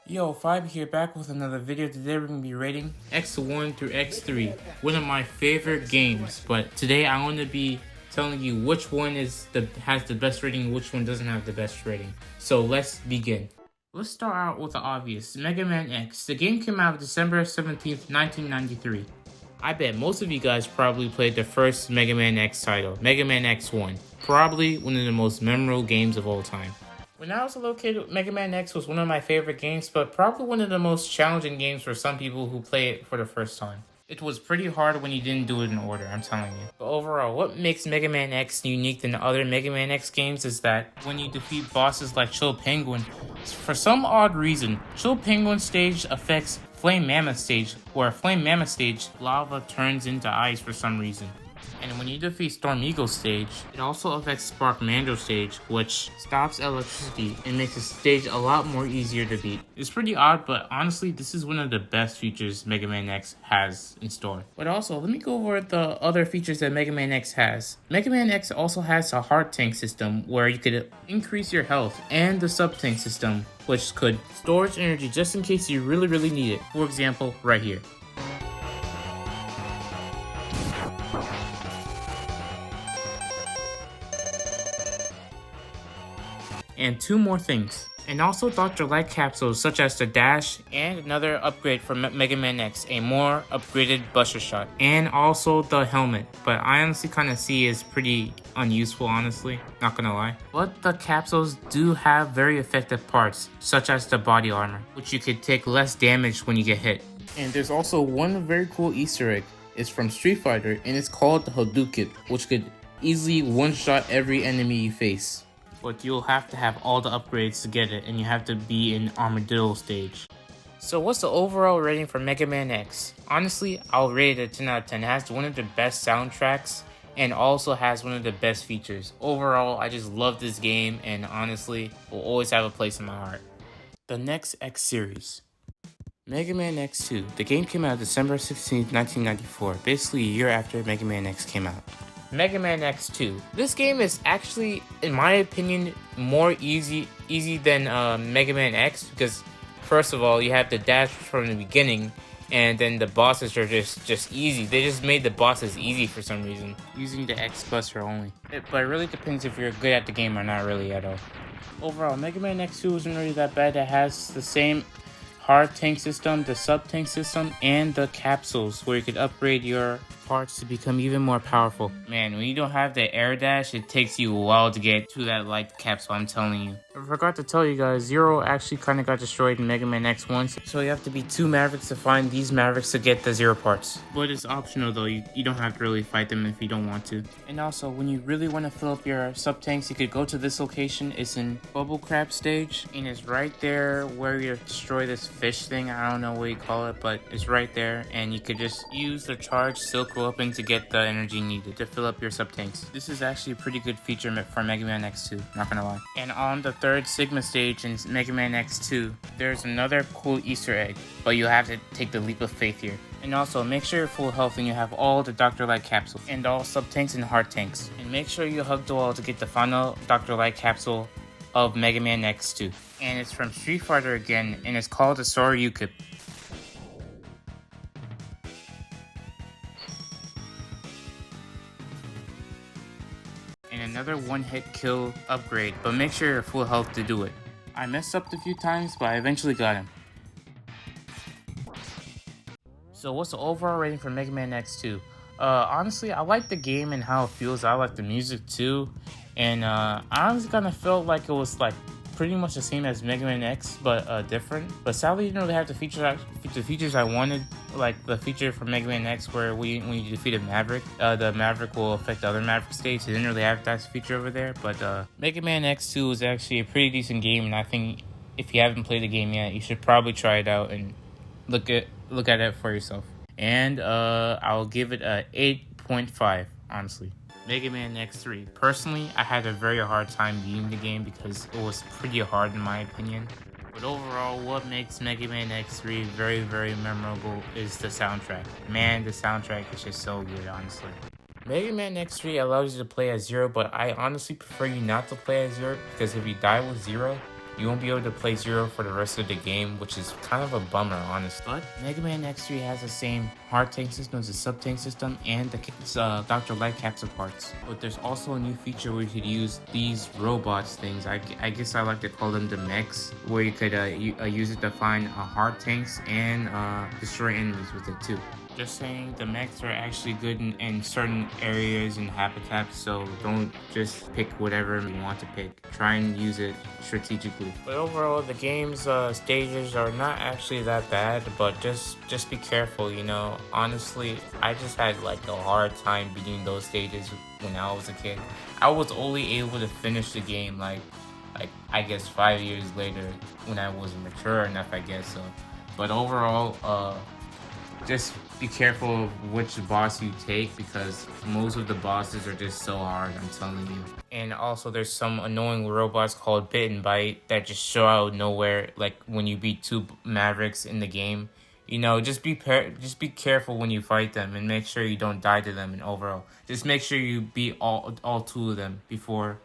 Yo, Five here, back with another video. Today we're going to be rating X1 through X3, one of my favorite games. But today I'm going to be telling you which one has the best rating, which one doesn't have the best rating. So let's begin. Let's start out with the obvious, Megaman X. The game came out December 17th, 1993. I bet most of you guys probably played the first Mega Man X title, Mega Man X1. Probably one of the most memorable games of all time. When I was a little kid, Mega Man X was one of my favorite games, but probably one of the most challenging games for some people who play it for the first time. It was pretty hard when you didn't do it in order, I'm telling you. But overall, what makes Mega Man X unique than other Mega Man X games is that when you defeat bosses like Chill Penguin, for some odd reason, Chill Penguin stage affects Flame Mammoth stage, where Flame Mammoth stage, lava turns into ice for some reason. And when you defeat Storm Eagle stage, it also affects Spark Mandrill stage, which stops electricity and makes the stage a lot more easier to beat. It's pretty odd, but honestly, this is one of the best features Mega Man X has in store. But also, let me go over the other features that Mega Man X has. Mega Man X also has a heart tank system where you could increase your health, and the sub tank system, which could storage energy just in case you really need it. For example, right here. And two more things. And also Dr. Light capsules such as the Dash and another upgrade for Mega Man X, a more upgraded Buster Shot. And also the helmet, but I honestly kind of see is pretty unuseful, honestly, not gonna lie. But the capsules do have very effective parts, such as the body armor, which you could take less damage when you get hit. And there's also one very cool Easter egg. It's from Street Fighter and it's called the Hadouken, which could easily one-shot every enemy you face. But you'll have to have all the upgrades to get it, and you have to be in Armadillo stage. So what's the overall rating for Mega Man X? Honestly, I'll rate it a 10 out of 10. It has one of the best soundtracks, and also has one of the best features. Overall, I just love this game, and honestly, will always have a place in my heart. The next X series. Mega Man X2. The game came out December 16th, 1994, basically a year after Mega Man X came out. Mega Man X2. This game is actually, in my opinion, more easy than Mega Man X, because first of all, you have the dash from the beginning, and then the bosses are just easy. They just made the bosses easy for some reason, using the X Buster only. But it really depends if you're good at the game or not really at all. Overall, Mega Man X2 isn't really that bad. It has the same hard tank system, the sub tank system, and the capsules where you could upgrade your parts to become even more powerful. Man, when you don't have the air dash, it takes you a while to get to that light capsule, I'm telling you. I forgot to tell you guys, Zero actually kind of got destroyed in Mega Man X1, so you have to be 2 Mavericks to find these Mavericks to get the Zero parts. But it's optional though, you don't have to really fight them if you don't want to. And also, when you really want to fill up your sub tanks, you could go to this location. It's in Bubble Crab stage, and it's right there where you destroy this fish thing. I don't know what you call it, but it's right there, and you could just use the charged silk weapon to get the energy needed to fill up your sub tanks. This is actually a pretty good feature for Mega Man X2, not gonna lie. And on the third Sigma stage in Mega Man X2, there's another cool Easter egg, but you have to take the leap of faith here. And also, make sure you're full health and you have all the Dr. Light capsules, and all sub tanks and heart tanks. And make sure you hug the wall to get the final Dr. Light capsule of Mega Man X2. And it's from Street Fighter again, and it's called the Soryuken. And another one-hit kill upgrade, but make sure you're full health to do it. I messed up a few times, but I eventually got him. So what's the overall rating for Mega Man X2? Honestly, I like the game and how it feels. I like the music too, and I honestly kind of felt like it was like pretty much the same as Mega Man X, but different. But sadly, you didn't really have the features I wanted, like the feature from Mega Man X where when you defeat a Maverick, the Maverick will affect the other Maverick states. It didn't really have that feature over there, but Mega Man X2 is actually a pretty decent game, and I think if you haven't played the game yet, you should probably try it out and look at it for yourself. And I'll give it a 8.5, honestly. Mega Man X3. Personally, I had a very hard time beating the game because it was pretty hard in my opinion. But overall, what makes Mega Man X3 very memorable is the soundtrack. Man, the soundtrack is just so good, honestly. Mega Man X3 allows you to play as Zero, but I honestly prefer you not to play as Zero because if you die with Zero, you won't be able to play Zero for the rest of the game, which is kind of a bummer, honestly. But Mega Man X3 has the same hard tank system as the sub tank system and the Dr. Light capsule parts. But there's also a new feature where you could use these robots things. I guess I like to call them the mechs, where you could use it to find hard tanks and destroy enemies with it too. Just saying, the mechs are actually good in certain areas and habitats, so don't just pick whatever you want to pick. Try and use it strategically. But overall, the game's stages are not actually that bad, but just be careful, you know. Honestly, I just had like a hard time beating those stages when I was a kid. I was only able to finish the game like I guess 5 years later when I was mature enough, I guess so. But overall, just be careful of which boss you take, because most of the bosses are just so hard, I'm telling you. And also there's some annoying robots called Bit and Bite that just show out of nowhere, like when you beat 2 Mavericks in the game. You know, just be careful when you fight them, and make sure you don't die to them. And overall, just make sure you beat all 2 of them before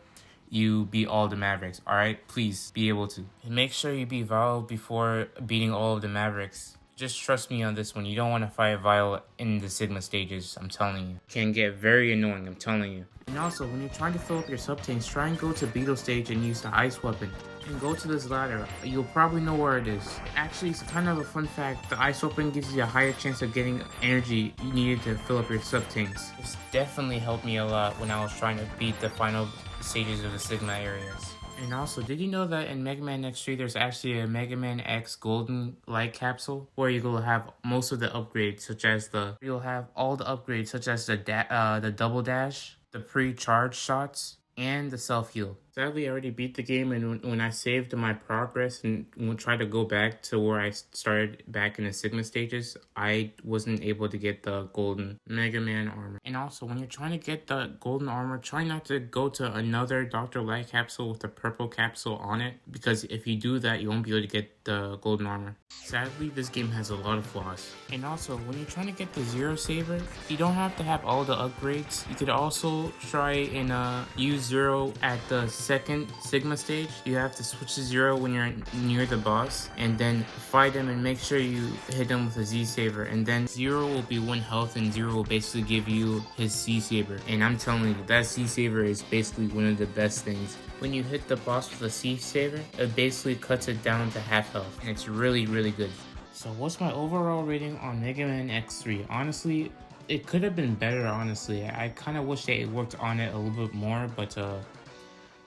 you beat all the Mavericks. Alright, please be able to. And make sure you beat Vile before beating all of the Mavericks. Just trust me on this one. You don't want to fight Vile in the Sigma stages, I'm telling you. It can get very annoying, I'm telling you. And also, when you're trying to fill up your sub-tanks, try and go to Beetle stage and use the ice weapon. And go to this ladder. You'll probably know where it is. Actually, it's kind of a fun fact. The ice weapon gives you a higher chance of getting energy you needed to fill up your sub-tanks. This definitely helped me a lot when I was trying to beat the final stages of the Sigma areas. And also, did you know that in Mega Man X3 there's actually a Mega Man X Golden Light Capsule where you'll have most of the upgrades, such as you'll have all the upgrades such as the double dash, the pre-charge shots, and the self-heal. Sadly, I already beat the game, and when I saved my progress and tried to go back to where I started back in the Sigma stages, I wasn't able to get the golden Mega Man armor. And also, when you're trying to get the golden armor, try not to go to another Dr. Light capsule with a purple capsule on it, because if you do that, you won't be able to get the golden armor. Sadly, this game has a lot of flaws. And also, when you're trying to get the Zero Saber, you don't have to have all the upgrades. You could also try and use Zero at the second Sigma stage. You have to switch to Zero when you're near the boss, and then fight him and make sure you hit him with a Z Saber, and then Zero will be 1 health and Zero will basically give you his Z Saber. And I'm telling you, that Z Saber is basically one of the best things. When you hit the boss with a Z Saber, it basically cuts it down to half health, and it's really good. So what's my overall rating on Mega Man X3? Honestly, it could have been better, honestly. I kind of wish they worked on it a little bit more, but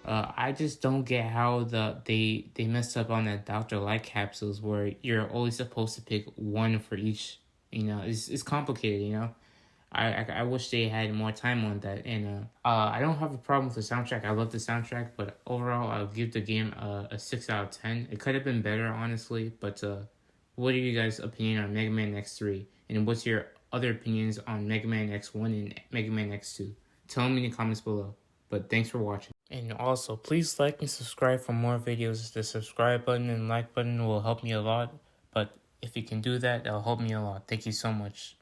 I just don't get how they messed up on that Dr. Light capsules where you're only supposed to pick 1 for each. You know, it's complicated, you know. I wish they had more time on that. And I don't have a problem with the soundtrack. I love the soundtrack, but overall I'll give the game a 6 out of 10. It could have been better, honestly, but what are you guys' opinion on Mega Man X3? And what's your other opinions on Mega Man X1 and Mega Man X2? Tell me in the comments below. But thanks for watching. And also, please like and subscribe for more videos. The subscribe button and like button will help me a lot. But if you can do that, that'll help me a lot. Thank you so much.